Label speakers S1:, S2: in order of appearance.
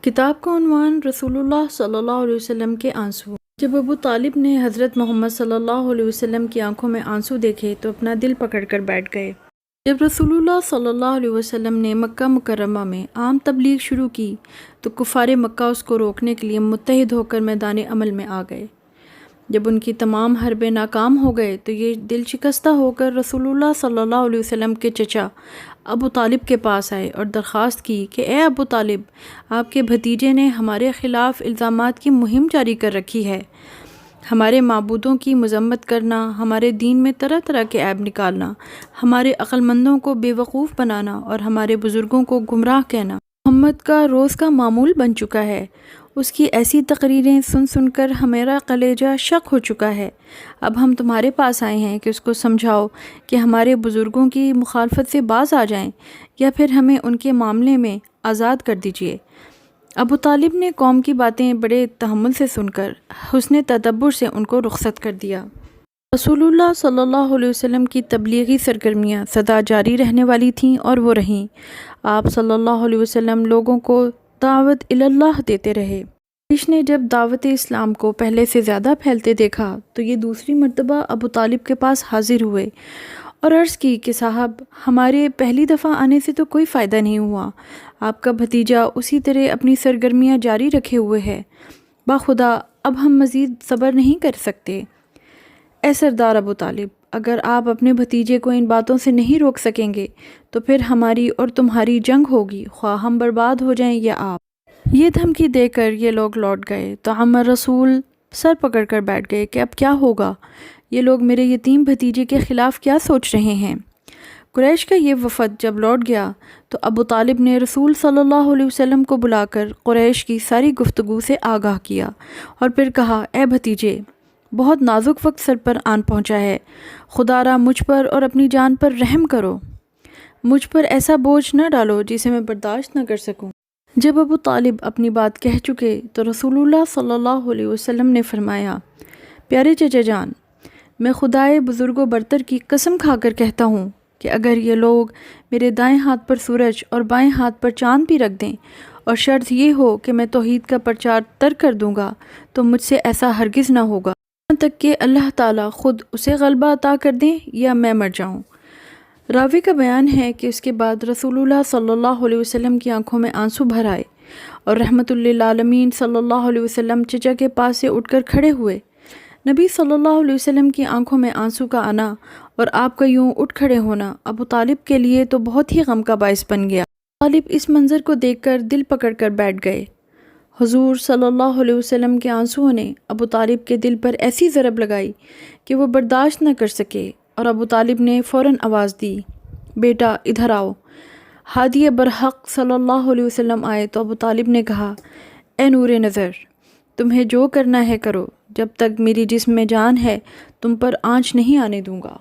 S1: کتاب کا عنوان رسول اللہ صلی اللہ علیہ وسلم کے آنسو۔ جب ابو طالب نے حضرت محمد صلی اللہ علیہ وسلم کی آنکھوں میں آنسو دیکھے تو اپنا دل پکڑ کر بیٹھ گئے۔ جب رسول اللہ صلی اللہ علیہ وسلم نے مکہ مکرمہ میں عام تبلیغ شروع کی تو کفار مکہ اس کو روکنے کے لیے متحد ہو کر میدان عمل میں آ گئے۔ جب ان کی تمام حربیں ناکام ہو گئے تو یہ دل شکستہ ہو کر رسول اللہ صلی اللہ علیہ وسلم کے چچا ابو طالب کے پاس آئے اور درخواست کی کہ اے ابو طالب، آپ کے بھتیجے نے ہمارے خلاف الزامات کی مہم جاری کر رکھی ہے۔ ہمارے معبودوں کی مذمت کرنا، ہمارے دین میں طرح طرح کے عیب نکالنا، ہمارے عقل مندوں کو بے وقوف بنانا اور ہمارے بزرگوں کو گمراہ کہنا محمد کا روز کا معمول بن چکا ہے۔ اس کی ایسی تقریریں سن سن کر ہمارا کلیجہ شق ہو چکا ہے۔ اب ہم تمہارے پاس آئے ہیں کہ اس کو سمجھاؤ کہ ہمارے بزرگوں کی مخالفت سے باز آ جائیں یا پھر ہمیں ان کے معاملے میں آزاد کر دیجیے۔ ابو طالب نے قوم کی باتیں بڑے تحمل سے سن کر حسن تدبر سے ان کو رخصت کر دیا۔ رسول اللہ صلی اللہ علیہ وسلم کی تبلیغی سرگرمیاں سدا جاری رہنے والی تھیں اور وہ رہیں۔ آپ صلی اللہ علیہ وسلم لوگوں کو دعوت اللہ دیتے رہے۔ قریش نے جب دعوت اسلام کو پہلے سے زیادہ پھیلتے دیکھا تو یہ دوسری مرتبہ ابو طالب کے پاس حاضر ہوئے اور عرض کی کہ صاحب، ہمارے پہلی دفعہ آنے سے تو کوئی فائدہ نہیں ہوا۔ آپ کا بھتیجا اسی طرح اپنی سرگرمیاں جاری رکھے ہوئے ہے۔ بخدا اب ہم مزید صبر نہیں کر سکتے۔ اے سردار ابو طالب، اگر آپ اپنے بھتیجے کو ان باتوں سے نہیں روک سکیں گے تو پھر ہماری اور تمہاری جنگ ہوگی، خواہ ہم برباد ہو جائیں یا آپ۔ یہ دھمکی دے کر یہ لوگ لوٹ گئے تو عمر رسول سر پکڑ کر بیٹھ گئے کہ اب کیا ہوگا؟ یہ لوگ میرے یتیم بھتیجے کے خلاف کیا سوچ رہے ہیں؟ قریش کا یہ وفد جب لوٹ گیا تو ابو طالب نے رسول صلی اللہ علیہ وسلم کو بلا کر قریش کی ساری گفتگو سے آگاہ کیا اور پھر کہا، اے بھتیجے، بہت نازک وقت سر پر آن پہنچا ہے۔ خدا را مجھ پر اور اپنی جان پر رحم کرو۔ مجھ پر ایسا بوجھ نہ ڈالو جسے میں برداشت نہ کر سکوں۔ جب ابو طالب اپنی بات کہہ چکے تو رسول اللہ صلی اللہ علیہ وسلم نے فرمایا، پیارے چچا جان، میں خدائے بزرگ و برتر کی قسم کھا کر کہتا ہوں کہ اگر یہ لوگ میرے دائیں ہاتھ پر سورج اور بائیں ہاتھ پر چاند بھی رکھ دیں اور شرط یہ ہو کہ میں توحید کا پرچار ترک کر دوں گا تو مجھ سے ایسا ہرگز نہ ہوگا، یہاں تک کہ اللہ تعالیٰ خود اسے غلبہ عطا کر دیں یا میں مر جاؤں۔ راوی کا بیان ہے کہ اس کے بعد رسول اللہ صلی اللہ علیہ وسلم کی آنکھوں میں آنسو بھر آئے اور رحمت للعالمین صلی اللہ علیہ وسلم چچا کے پاس سے اٹھ کر کھڑے ہوئے۔ نبی صلی اللہ علیہ وسلم کی آنکھوں میں آنسو کا آنا اور آپ کا یوں اٹھ کھڑے ہونا ابو طالب کے لیے تو بہت ہی غم کا باعث بن گیا۔ طالب اس منظر کو دیکھ کر دل پکڑ کر بیٹھ گئے۔ حضور صلی اللہ علیہ وسلم کے آنسوؤں نے ابو طالب کے دل پر ایسی ضرب لگائی کہ وہ برداشت نہ کر سکے اور ابو طالب نے فوراً آواز دی، بیٹا ادھر آؤ۔ ہادی برحق صلی اللہ علیہ وسلم آئے تو ابو طالب نے کہا، اے نور نظر، تمہیں جو کرنا ہے کرو، جب تک میری جسم میں جان ہے تم پر آنچ نہیں آنے دوں گا۔